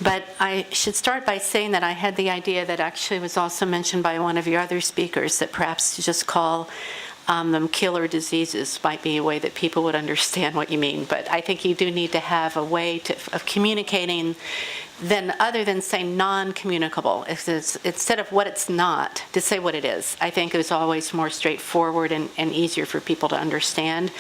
But I should start by saying that I had the idea that actually was also mentioned by one of your other speakers, that perhaps to just call them killer diseases might be a way that people would understand what you mean. But I think you do need to have a way of communicating then, other than saying non-communicable. Instead of what it's not, to say what it is. I think it was always more straightforward and easier for people to understand.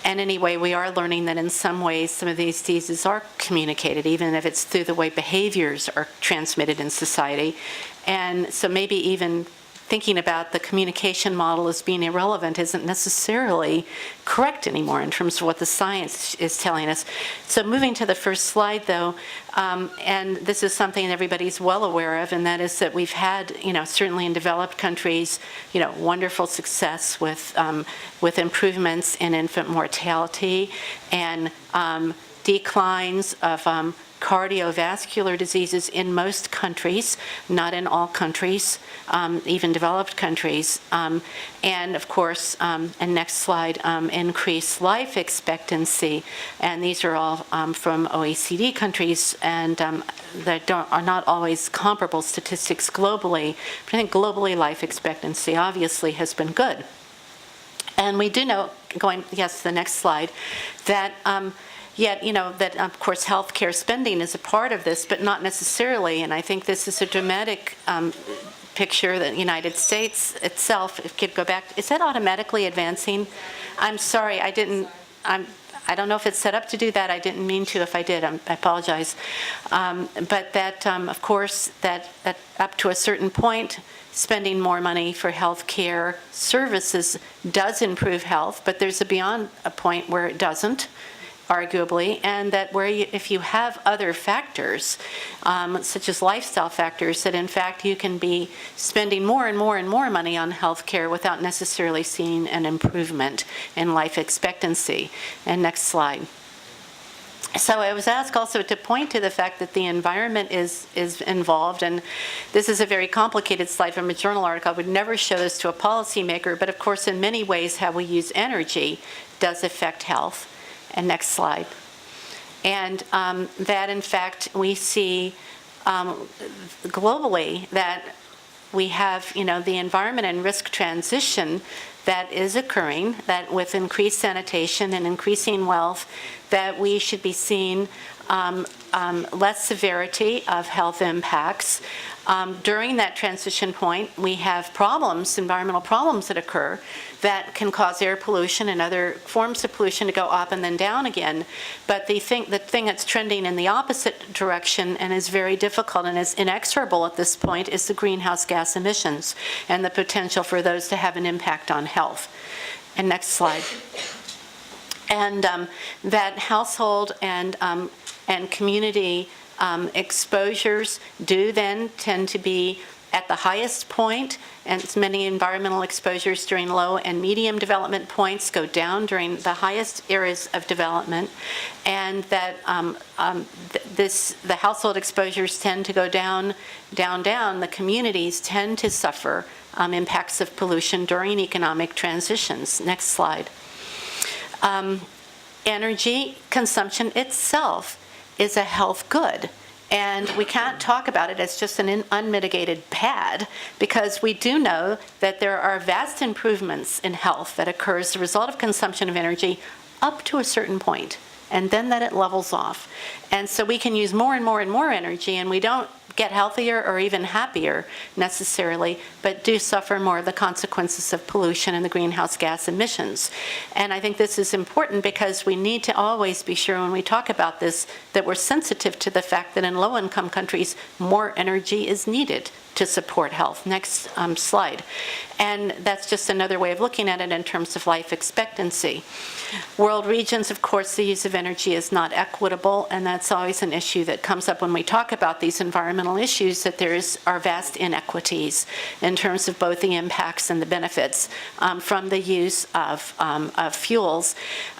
And anyway, we are learning that in some ways some of these diseases are communicated, even if it's through the way behaviors are transmitted in society. And so maybe even thinking about the communication model as being irrelevant isn't necessarily correct anymore in terms of what the science is telling us. So moving to the first slide, though, and this is something everybody's well aware of, and that is that we've had, certainly in developed countries, wonderful success with improvements in infant mortality and declines of cardiovascular diseases in most countries, not in all countries, even developed countries. And of course, and next slide, increased life expectancy. And these are all from OECD countries, and that are not always comparable statistics globally. But I think globally life expectancy obviously has been good. And we do know, yes, the next slide, that yet, that of course healthcare spending is a part of this, but not necessarily. And I think this is a dramatic picture that the United States itself, if you could go back, is that automatically advancing? I'm sorry, I don't know if it's set up to do that. I didn't mean to. If I did, I apologize. But that, of course, that up to a certain point, spending more money for health care services does improve health, but there's beyond a point where it doesn't, arguably, and that if you have other factors, such as lifestyle factors, that in fact you can be spending more and more and more money on health care without necessarily seeing an improvement in life expectancy. And next slide. So I was asked also to point to the fact that the environment is involved, and this is a very complicated slide from a journal article. I would never show this to a policymaker, but of course in many ways how we use energy does affect health. And next slide. And that, in fact, we see globally that we have, the environment and risk transition that is occurring, that with increased sanitation and increasing wealth, that we should be seeing less severity of health impacts. During that transition point, we have problems, environmental problems that occur that can cause air pollution and other forms of pollution to go up and then down again. But the thing that's trending in the opposite direction and is very difficult and is inexorable at this point is the greenhouse gas emissions and the potential for those to have an impact on health. And next slide. And that household and community exposures do then tend to be at the highest point, and many environmental exposures during low and medium development points go down during the highest areas of development, and that the household exposures tend to go down. The communities tend to suffer impacts of pollution during economic transitions. Next slide. Energy consumption itself is a health good. And we can't talk about it as just an unmitigated bad, because we do know that there are vast improvements in health that occur as a result of consumption of energy up to a certain point, and then that it levels off. And so we can use more and more and more energy, and we don't get healthier or even happier necessarily, but do suffer more of the consequences of pollution and the greenhouse gas emissions. And I think this is important because we need to always be sure when we talk about this that we're sensitive to the fact that in low-income countries, more energy is needed to support health. Next slide. And that's just another way of looking at it in terms of life expectancy. World regions, of course, the use of energy is not equitable, and that's always an issue that comes up when we talk about these environmental issues, that there are vast inequities in terms of both the impacts and the benefits from the use of fuels.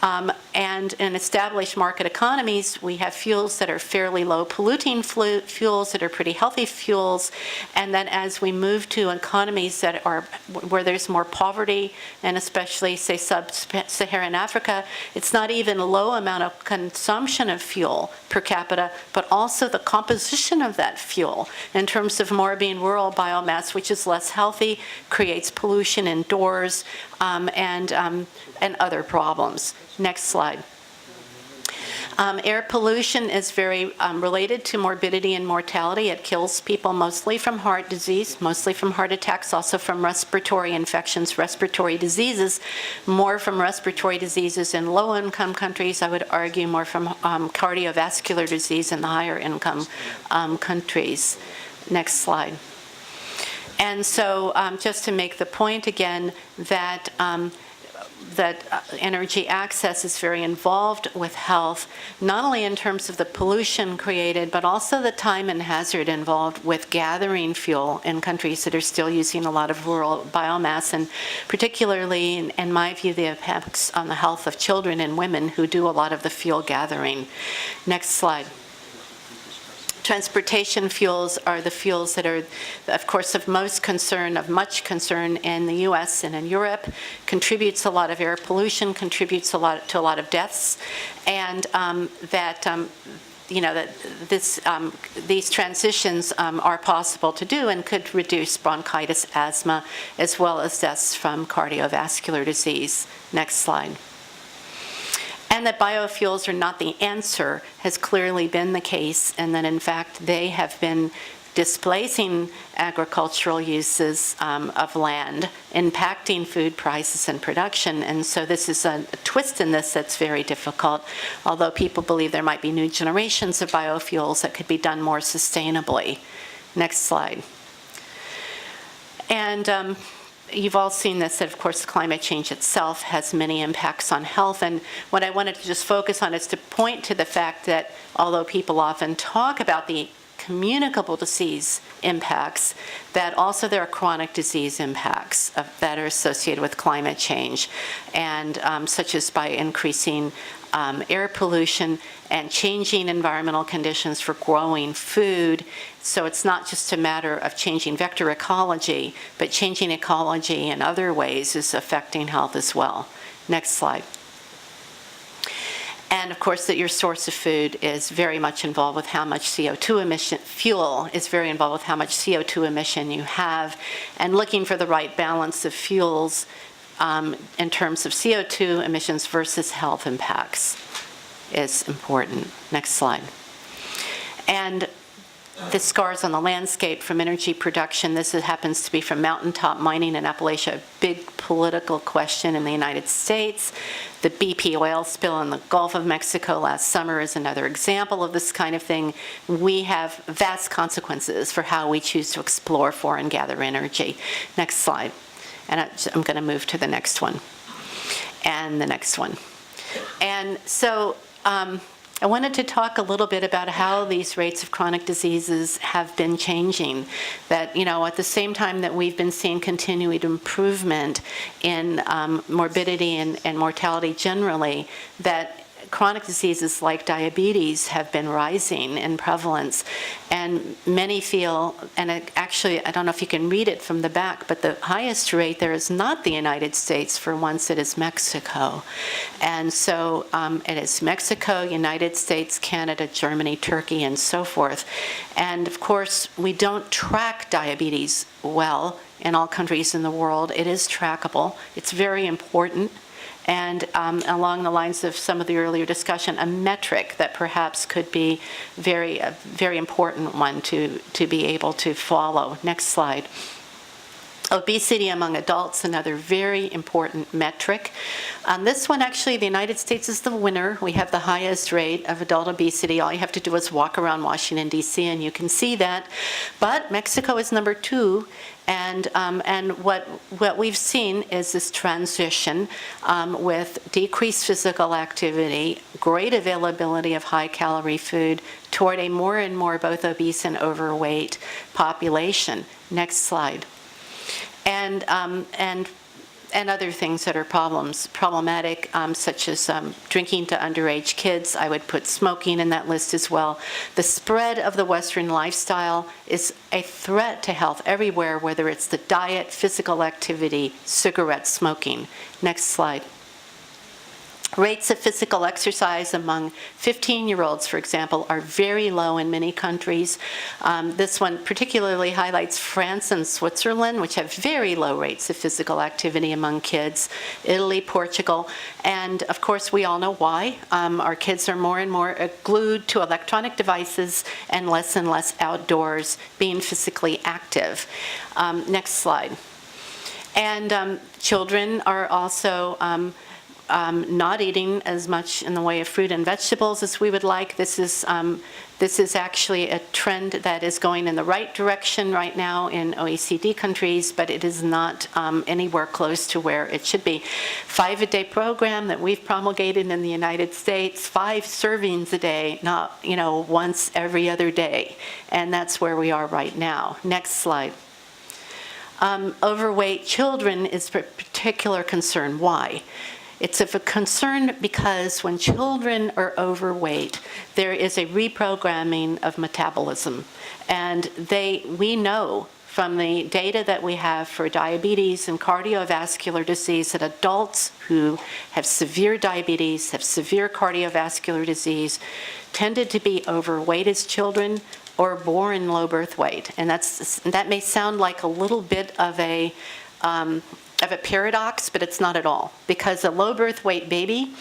And in established market economies, we have fuels that are fairly low polluting fuels that are pretty healthy fuels, And then as we move to economies that are where there's more poverty, and especially, say, sub-Saharan Africa, it's not even a low amount of consumption of fuel per capita, but also the composition of that fuel in terms of more being rural biomass, which is less healthy, creates pollution indoors, and other problems. Next slide. Air pollution is very related to morbidity and mortality. It kills people mostly from heart disease, mostly from heart attacks, also from respiratory infections, respiratory diseases, more from respiratory diseases in low-income countries. I would argue more from cardiovascular disease in the higher-income countries. Next slide. And so just to make the point again that energy access is very involved with health, not only in terms of the pollution created, but also the time and hazard involved with gathering fuel in countries that are still using a lot of rural biomass, and particularly, in my view, the impacts on the health of children and women who do a lot of the fuel gathering. Next slide. Transportation fuels are the fuels that are, of course, of much concern in the US and in Europe, contributes a lot of air pollution, contributes to a lot of deaths, and these transitions are possible to do and could reduce bronchitis, asthma, as well as deaths from cardiovascular disease. Next slide. And that biofuels are not the answer has clearly been the case, and that in fact they have been displacing agricultural uses of land, impacting food prices and production. And so this is a twist in this that's very difficult, although people believe there might be new generations of biofuels that could be done more sustainably. Next slide. And you've all seen this, that of course climate change itself has many impacts on health, and what I wanted to just focus on is to point to the fact that although people often talk about the communicable disease impacts, that also there are chronic disease impacts that are associated with climate change, and such as by increasing air pollution and changing environmental conditions for growing food. So it's not just a matter of changing vector ecology, but changing ecology in other ways is affecting health as well. Next slide. And of course, that your source of food is very much involved with how much CO2 emission. Fuel is very involved with how much CO2 emission you have, and looking for the right balance of fuels in terms of CO2 emissions versus health impacts is important. Next slide. And the scars on the landscape from energy production, this happens to be from mountaintop mining in Appalachia, a big political question in the United States. The BP oil spill in the Gulf of Mexico last summer is another example of this kind of thing. We have vast consequences for how we choose to explore for and gather energy. Next slide. And I'm going to move to the next one. And the next one. And so I wanted to talk a little bit about how these rates of chronic diseases have been changing. That, at the same time that we've been seeing continued improvement in morbidity and mortality generally, that chronic diseases like diabetes have been rising in prevalence. And many feel, and actually, I don't know if you can read it from the back, but the highest rate there is not the United States. For once, it is Mexico. And so it is Mexico, United States, Canada, Germany, Turkey, and so forth. And of course, we don't track diabetes well in all countries in the world. It is trackable. It's very important. And along the lines of some of the earlier discussion, a metric that perhaps could be a very important one to be able to follow. Next slide. Obesity among adults, another very important metric. This one, actually, the United States is the winner. We have the highest rate of adult obesity. All you have to do is walk around Washington, D.C., and you can see that. But Mexico is number 2. And what we've seen is this transition with decreased physical activity, great availability of high-calorie food toward a more and more both obese and overweight population. Next slide. And and other things that are problematic, such as drinking to underage kids. I would put smoking in that list as well. The spread of the Western lifestyle is a threat to health everywhere, whether it's the diet, physical activity, cigarette smoking. Next slide. Rates of physical exercise among 15-year-olds, for example, are very low in many countries. This one particularly highlights France and Switzerland, which have very low rates of physical activity among kids, Italy, Portugal, and of course we all know why. Our kids are more and more glued to electronic devices and less outdoors, being physically active. Next slide. And children are also not eating as much in the way of fruit and vegetables as we would like. This is actually a trend that is going in the right direction right now in OECD countries, but it is not anywhere close to where it should be. 5-a-day program that we've promulgated in the United States, 5 servings a day, not once every other day, and that's where we are right now. Next slide. Overweight children is a particular concern. Why? It's of a concern because when children are overweight, there is a reprogramming of metabolism. And we know from the data that we have for diabetes and cardiovascular disease that adults who have severe diabetes, have severe cardiovascular disease, tended to be overweight as children or born low birth weight. And that may sound like a little bit of a paradox, but it's not at all. Because a low birth weight baby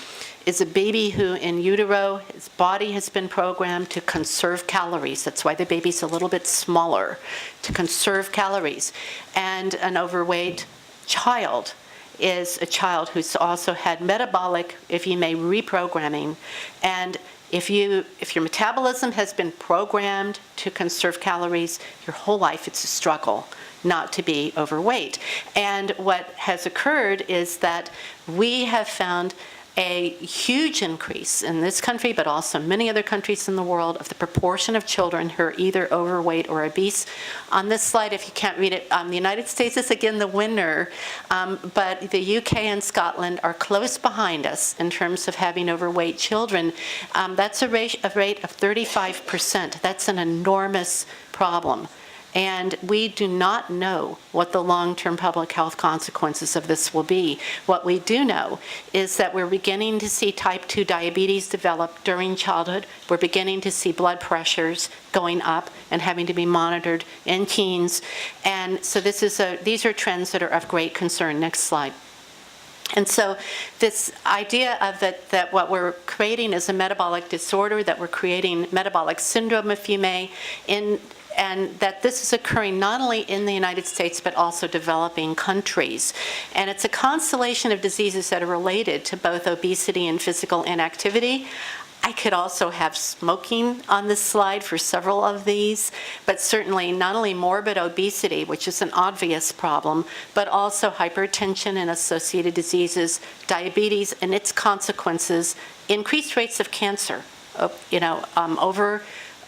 is a baby who in utero, his body has been programmed to conserve calories. That's why the baby's a little bit smaller, to conserve calories. And an overweight child is a child who's also had metabolic, if you may, reprogramming. And if your metabolism has been programmed to conserve calories, your whole life it's a struggle not to be overweight. And what has occurred is that we have found a huge increase in this country, but also many other countries in the world, of the proportion of children who are either overweight or obese. On this slide, if you can't read it, the United States is again the winner, but the UK and Scotland are close behind us in terms of having overweight children. That's a rate of 35%. That's an enormous problem. And we do not know what the long-term public health consequences of this will be. What we do know is that we're beginning to see type 2 diabetes develop during childhood. We're beginning to see blood pressures going up and having to be monitored in teens. And so these are trends that are of great concern. Next slide. And so this idea of that what we're creating is a metabolic disorder, that we're creating metabolic syndrome, if you may, and that this is occurring not only in the United States, but also developing countries. And it's a constellation of diseases that are related to both obesity and physical inactivity. I could also have smoking on this slide for several of these, but certainly not only morbid obesity, which is an obvious problem, but also hypertension and associated diseases, diabetes and cancers, increased rates of cancer.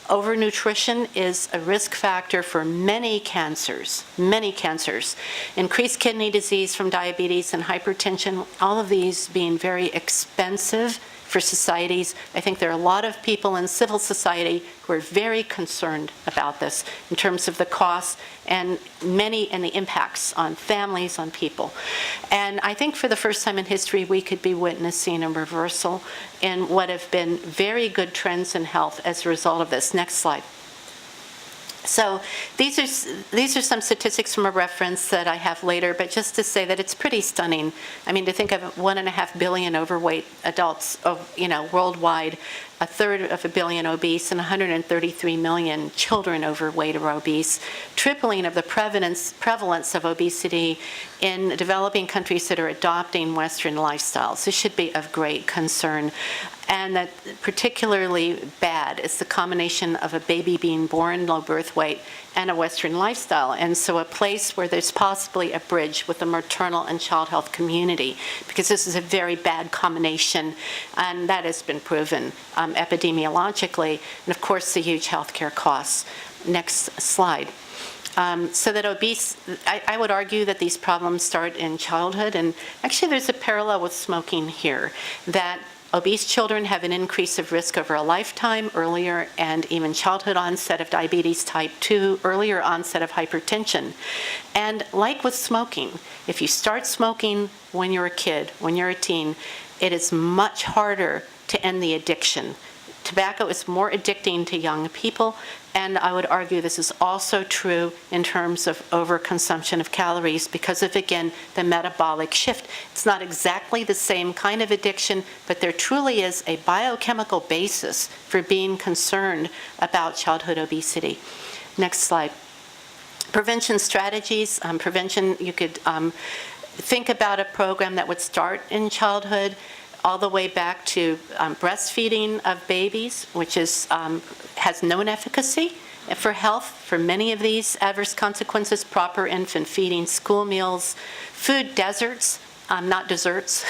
Overnutrition is a risk factor for many cancers, increased kidney disease from diabetes and hypertension, all of these being very expensive for societies. I think there are a lot of people in civil society who are very concerned about this in terms of the costs and the impacts on families, on people. And I think for the first time in history, we could be witnessing a reversal in what have been very good trends in health as a result of this. Next slide. So these are some statistics from a reference that I have later, but just to say that it's pretty stunning. I mean, to think of 1.5 billion overweight adults, worldwide, 1/3 of a billion obese, and 133 million children overweight or obese, tripling of the prevalence of obesity in developing countries that are adopting Western lifestyles. This should be of great concern. And that particularly bad is the combination of a baby being born low birth weight and a Western lifestyle. And so a place where there's possibly a bridge with the maternal and child health community, because this is a very bad combination, and that has been proven epidemiologically, and of course the huge healthcare costs. Next slide. So that I would argue that these problems start in childhood, and actually there's a parallel with smoking here, that obese children have an increase of risk over a lifetime, earlier and even childhood onset of diabetes type 2, earlier onset of hypertension. And like with smoking, if you start smoking when you're a kid, when you're a teen, it is much harder to end the addiction. Tobacco is more addicting to young people, and I would argue this is also true in terms of overconsumption of calories because of, again, the metabolic shift. It's not exactly the same kind of addiction, but there truly is a biochemical basis for being concerned about childhood obesity. Next slide. Prevention strategies. Prevention, you could think about a program that would start in childhood all the way back to breastfeeding of babies, which is, has known efficacy for health for many of these adverse consequences, proper infant feeding, school meals, food deserts, not desserts,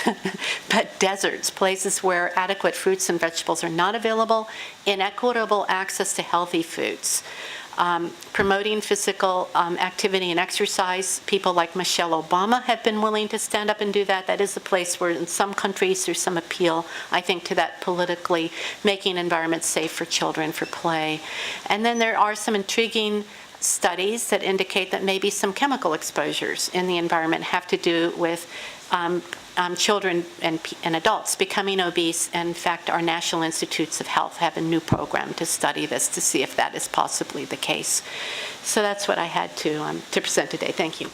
but deserts, places where adequate fruits and vegetables are not available, inequitable access to healthy foods. Promoting physical activity and exercise. People like Michelle Obama have been willing to stand up and do that. That is a place where in some countries there's some appeal, I think, to that politically, making environments safe for children for play. And then there are some intriguing studies that indicate that maybe some chemical exposures in the environment have to do with children and adults becoming obese. And in fact, our National Institutes of Health have a new program to study this to see if that is possibly the case. So that's what I had to present today. Thank you.